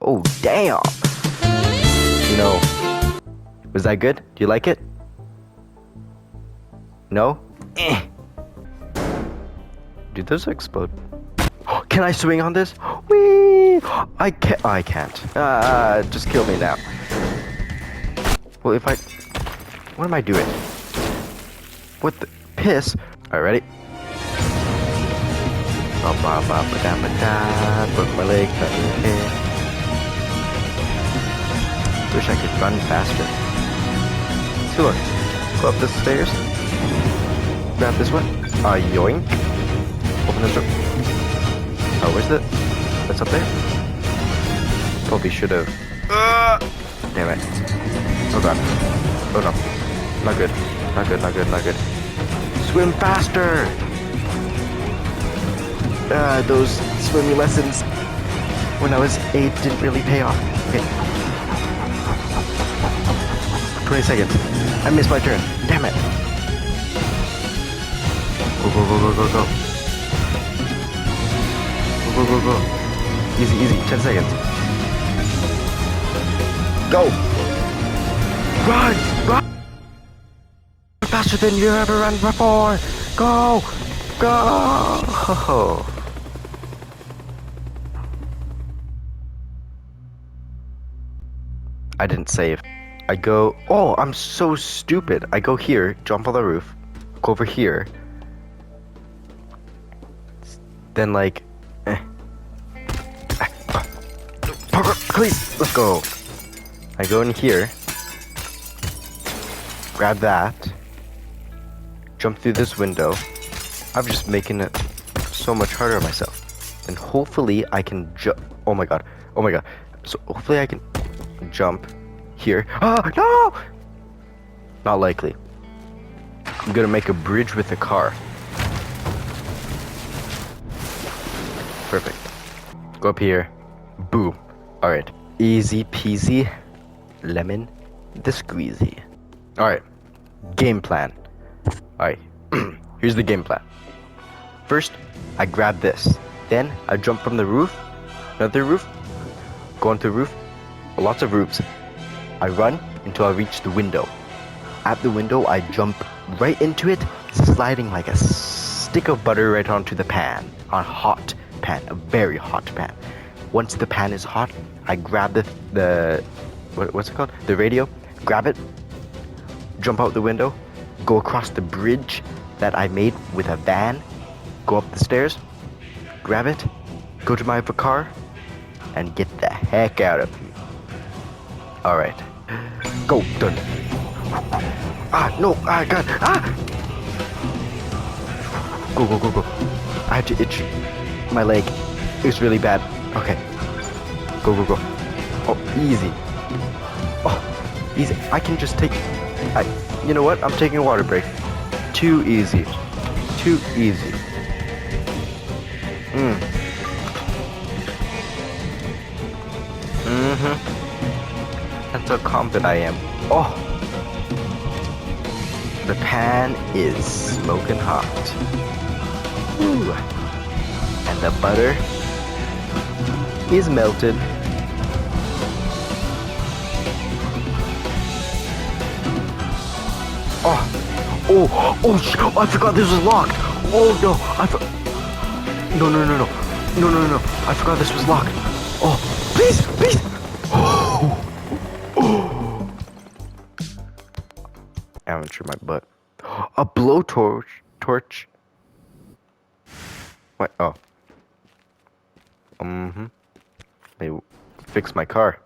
Oh, damn. You know, was that good? Do you like it? No? Did those explode? Can I swing on this? Whee! I can't. I can't. Just kill me now. Well, if I... What am I doing? What the... Piss? Alright, ready? Broke my leg. Okay. Wish I could run faster. So look. Go up the stairs. Grab this one. Yoink. Open this door. Oh, where's the... What's up there? Probably should have... Damn it. Oh god. Oh no. Not good. Not good, not good, not good. Swim faster! Those swimming lessons when I was 8 didn't really pay off. Okay. 20 seconds. I missed my turn. Damn it. Go, go, go, go, go, go. Go, go, go. Easy, easy. 10 seconds. Go! Run! Run! Faster than you ever run before! Go! Go! I didn't save. I go... Oh, I'm so stupid. I go here, jump on the roof, go over here. Then like... Please, let's go. I go in here, grab that, jump through this window. I'm just making it so much harder on myself. And hopefully I can jump. Oh my god. Oh my god. So hopefully I can jump here. Oh no! Not likely. I'm gonna make a bridge with a car. Perfect. Go up here. Boom. Alright. Easy peasy. Lemon the squeezy. Alright. Game plan. Alright. Here's the game plan. First, I grab this. Then, I jump from the roof. Another roof. Go onto the roof. Lots of roofs. I run until I reach the window. At the window, I jump right into it, sliding like a stick of butter right onto the pan. A hot pan. A very hot pan. Once the pan is hot, I grab what's it called? The radio. Grab it. Jump out the window. Go across the bridge that I made with a van. Go up the stairs. Grab it. Go to my car. And get the heck out of here. Alright. Go. Done. Ah, no. Ah, God. Ah! Go, go, go, go. I had to itch my leg. It was really bad. Okay. Go, go, go. Oh, easy. Oh, easy. I can just take... You know what? I'm taking a water break. Too easy. Too easy. That's how confident I am. Oh! The pan is smoking hot. Ooh. And the butter is melted. Oh, I forgot this was locked. Oh no, no. I forgot this was locked. Oh, please. Amateur my butt. A blowtorch. What? Oh. They fix my car.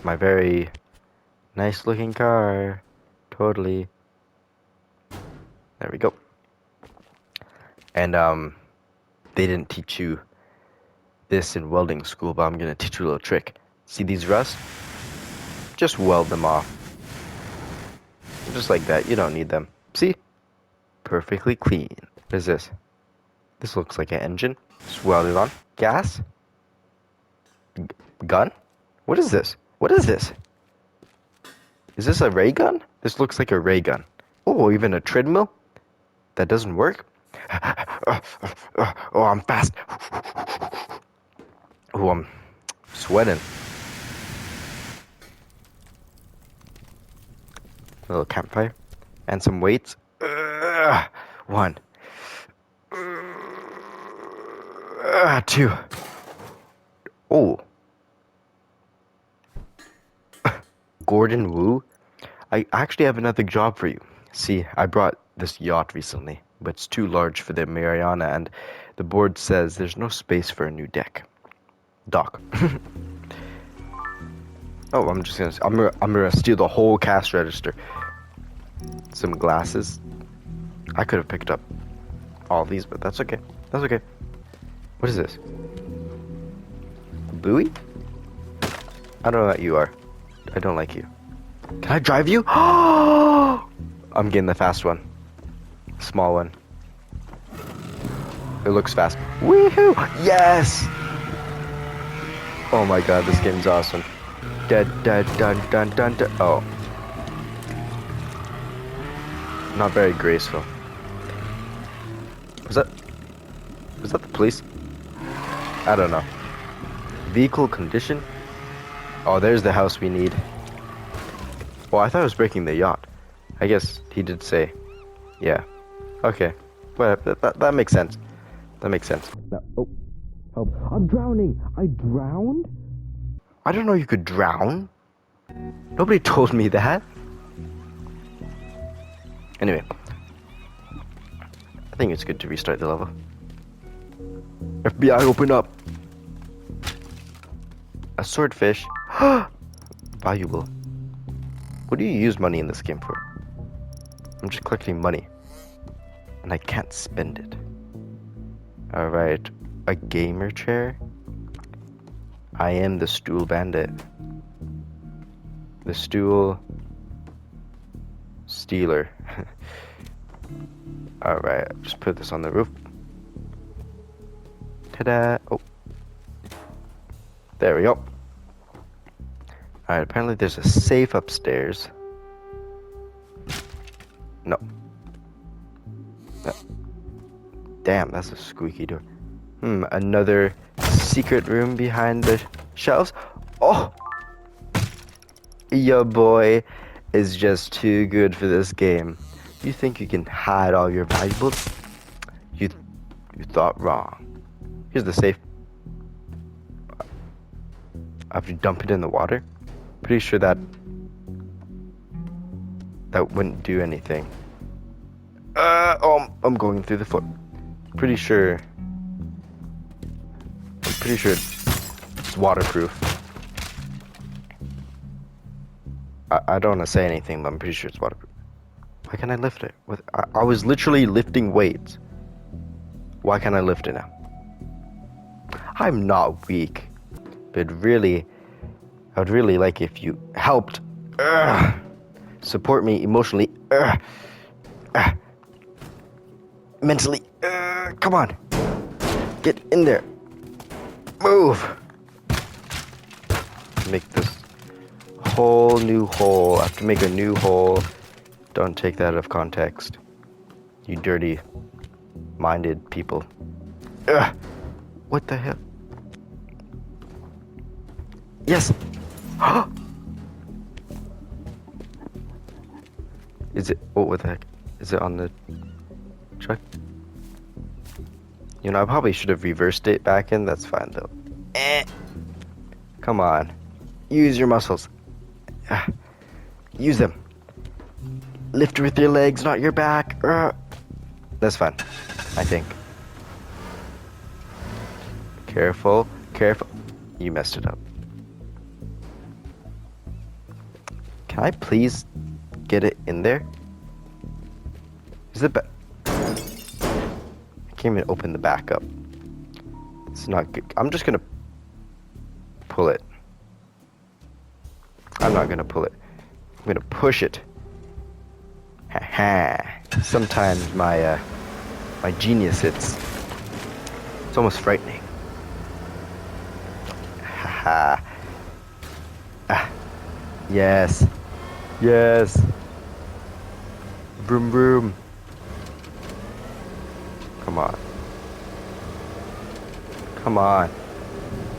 My very nice looking car. Totally. There we go. And they didn't teach you this in welding school, but I'm gonna teach you a little trick. See these rusts? Just weld them off. Just like that. You don't need them. See? Perfectly clean. What is this? This looks like an engine. Just weld it on. Gas? Gun? What is this? What is this? Is this a ray gun? This looks like a ray gun. Oh, even a treadmill? That doesn't work? Oh, I'm fast. Oh, sweating. A little campfire. And some weights. One. Two. Oh. Gordon Wu? I actually have another job for you. See, I brought this yacht recently, but it's too large for the Mariana, and the board says there's no space for a new dock. Oh, I'm gonna steal the whole cash register. Some glasses. I could have picked up all these, but that's okay. That's okay. What is this? Buoy? I don't know what you are. I don't like you. Can I drive you? I'm getting the fast one. Small one. It looks fast. Woohoo! Yes! Oh my god, this game's awesome. Dun dun dun dun dun dun. Oh. Not very graceful. Was that the police? I don't know. Vehicle condition? Oh, there's the house we need. Well, I thought it was breaking the yacht. I guess he did say. Yeah. Okay. Well, that makes sense. That makes sense. No. Oh. Help. I'm drowning! I drowned? I don't know you could drown. Nobody told me that. Anyway. I think it's good to restart the level. FBI, open up! A swordfish. Valuable. What do you use money in this game for? I'm just collecting money. And I can't spend it. Alright. A gamer chair? I am the stool bandit. The stool stealer. Alright, just put this on the roof. Ta-da! Oh. There we go. Alright, apparently there's a safe upstairs. No. Damn, that's a squeaky door. Another secret room behind the shelves. Oh! Your boy is just too good for this game. You think you can hide all your valuables? You thought wrong. Here's the safe. I have to dump it in the water. Pretty sure that wouldn't do anything. Oh, I'm going through the foot. Pretty sure it's waterproof. I don't want to say anything, but I'm pretty sure it's waterproof. Why can't I lift it? I was literally lifting weights. Why can't I lift it now? I'm not weak, but really, I would really like if you helped support me emotionally, mentally. Come on, get in there. Move. Make this whole new hole. I have to make a new hole. Don't take that out of context. You dirty-minded people. What the hell? Yes. Is it? Oh, what the heck? Is it on the truck? You know, I probably should have reversed it back in. That's fine though. Come on, use your muscles. Use them. Lift with your legs, not your back. That's fine, I think. Careful, careful. You messed it up. Can I please get it in there? Is it I can't even open the back up. It's not good. I'm just gonna pull it. I'm not gonna pull it. I'm gonna push it. Sometimes my genius it's almost frightening. Yes. Yes. Vroom vroom. Come on. Come on.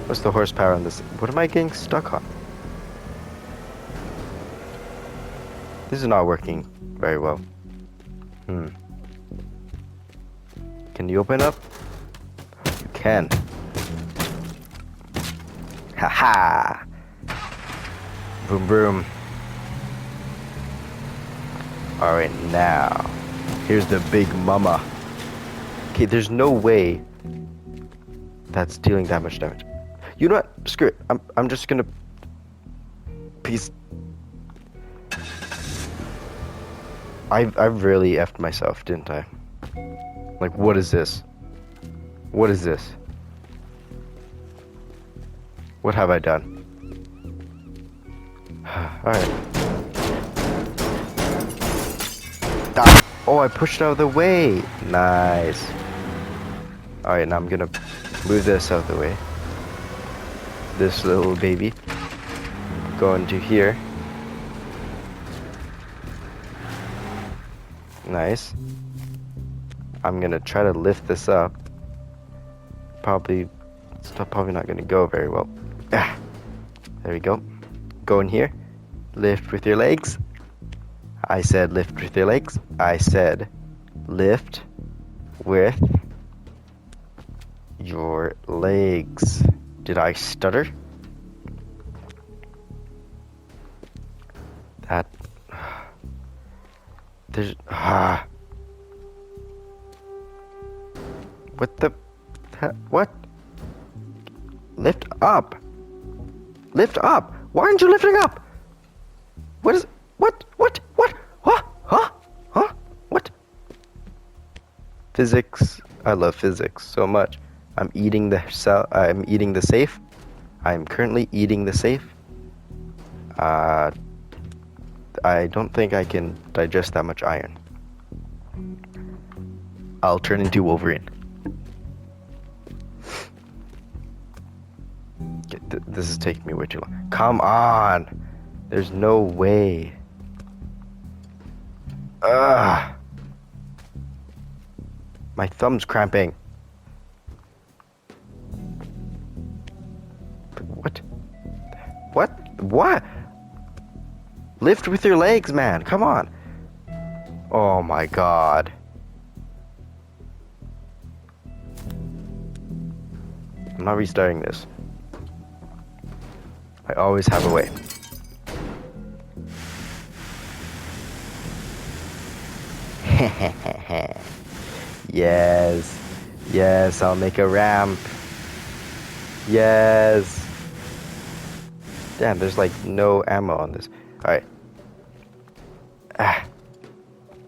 What's the horsepower on this? What am I getting stuck on? This is not working very well. Can you open up? You can. Haha! Boom, boom. Alright, now. Here's the big mama. Okay, there's no way that's dealing that much damage. You know what? Screw it. I'm just gonna... Peace. I've really effed myself, didn't I? Like, what is this? What is this? What have I done? Alright. Ah! Oh, I pushed out of the way! Nice. Alright, now I'm gonna move this out of the way. This little baby. Go into here. Nice. I'm gonna try to lift this up. It's probably not gonna go very well. Ah, there we go. Go in here. Lift with your legs. I said lift with your legs. I said lift with your legs. Did I stutter? That... There's... What the... What? Lift up! Lift up! Why aren't you lifting up? What is... What? What? What? Huh? Huh? Huh? What? Physics. I love physics so much. I'm eating the safe. I'm currently eating the safe. I don't think I can digest that much iron. I'll turn into Wolverine. This is taking me way too long. Come on! There's no way. Ugh! My thumb's cramping. What? What? What? Lift with your legs, man. Come on. Oh my god. I'm not restarting this. I always have a way. Yes. Yes, I'll make a ramp. Yes. Damn, there's like no ammo on this. Alright. Ah.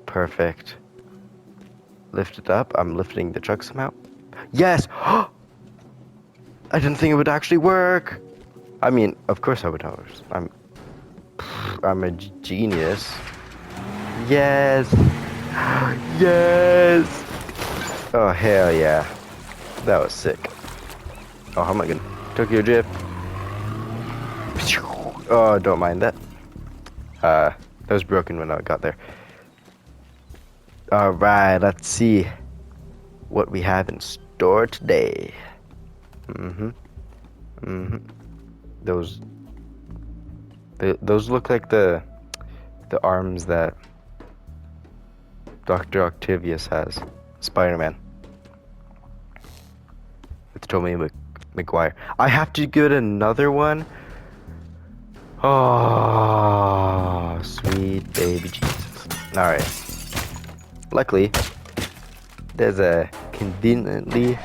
Perfect. Lift it up. I'm lifting the truck somehow. Yes! I didn't think it would actually work. I mean, of course I would know. I'm a genius. Yes! Yes! Oh, hell yeah. That was sick. Oh, how am I gonna... Tokyo Drift. Oh, don't mind that. That was broken when I got there. Alright, let's see what we have in store today. Those look like the arms that Dr. Octavius has. Spider-Man. With Tobey Maguire. I have to get another one? Oh, sweet baby Jesus. Alright. Luckily, there's a conveniently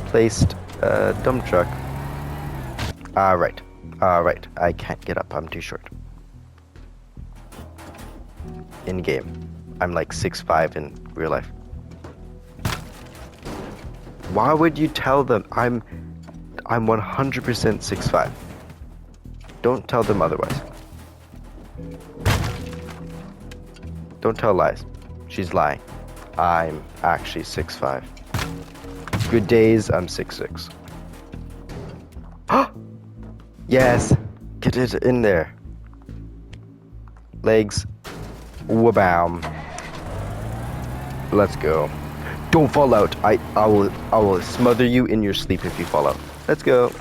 placed dump truck. Alright. Alright. I can't get up. I'm too short. In game. I'm like 6'5" in real life. Why would you tell them I'm 100% 6'5"? Don't tell them otherwise. Don't tell lies. She's lying. I'm actually 6'5". Good days, I'm 6'6". Yes! Get it in there. Legs. Wabam. Let's go. Don't fall out. I will smother you in your sleep if you fall out. Let's go.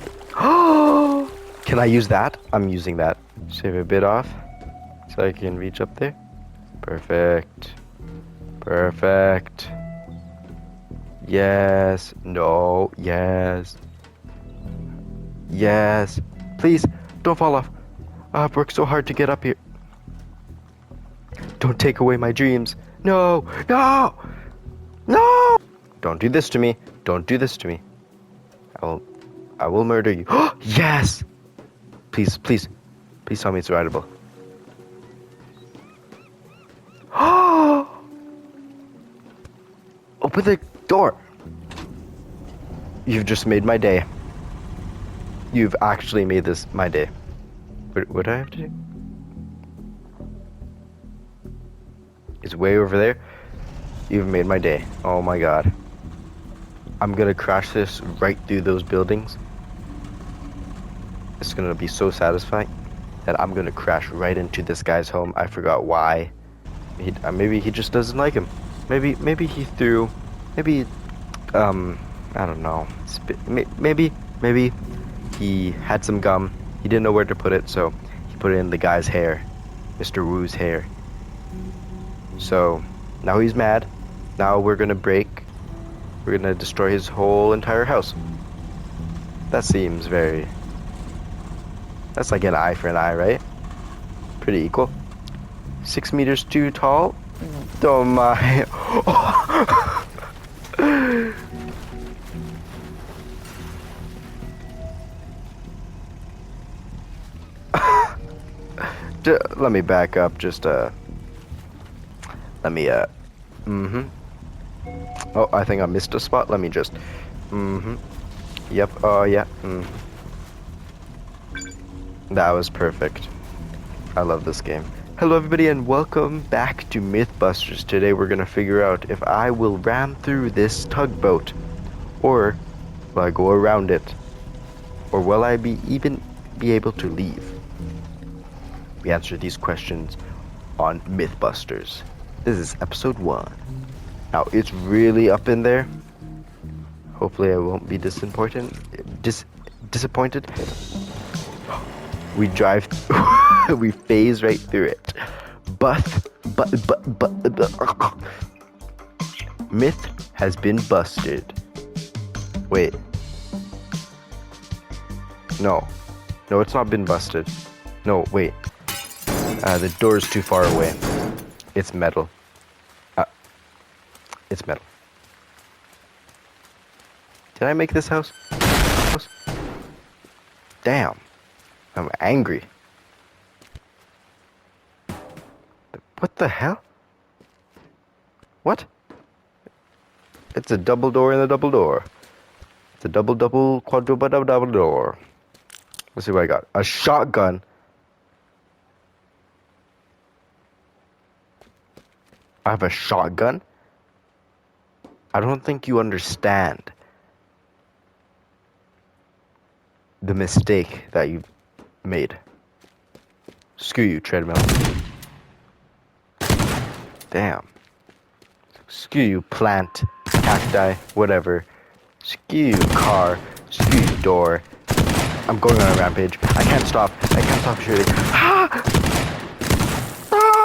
Can I use that? I'm using that. Save a bit off so I can reach up there. Perfect. Perfect. Yes. No. Yes. Yes. Please, don't fall off. I've worked so hard to get up here. Don't take away my dreams. No. No. No. Don't do this to me. Don't do this to me. I will murder you. Yes. Please, please. Please tell me it's rideable. Open the door. You've just made my day. You've actually made this my day. What do I have to do? It's way over there. You've made my day. Oh my god. I'm gonna crash this right through those buildings. It's gonna be so satisfying that I'm gonna crash right into this guy's home. I forgot why. Maybe he just doesn't like him. Maybe he threw. Maybe I don't know. Maybe he had some gum. He didn't know where to put it, so he put it in the guy's hair, Mr. Wu's hair. So now he's mad. Now we're gonna break. We're gonna destroy his whole entire house. That seems very. That's like an eye for an eye, right? Pretty equal. 6 meters too tall. Oh my. Let me back up. Just let me Oh, I think I missed a spot. Let me just Yep. Oh yeah. That was perfect. I love this game. Hello everybody and welcome back to Mythbusters. Today we're gonna figure out if I will ram through this tugboat, or will I go around it, or will I be able to leave? We answer these questions on Mythbusters. This is episode 1. Now it's really up in there. Hopefully I won't be disappointed. We drive, we phase right through it. But, myth has been busted. Wait. No, it's not been busted. No, wait. The door's too far away. It's metal. It's metal. Did I make this house? Damn. I'm angry. What the hell? What? It's a double door and a double door. It's a double quadruple door. Let's see what I got. A shotgun. I have a shotgun? I don't think you understand the mistake that you've made. Screw you, treadmill. Damn. Screw you, plant, cacti, whatever. Screw you, car. Screw you, door. I'm going on a rampage. I can't stop shooting. Ah!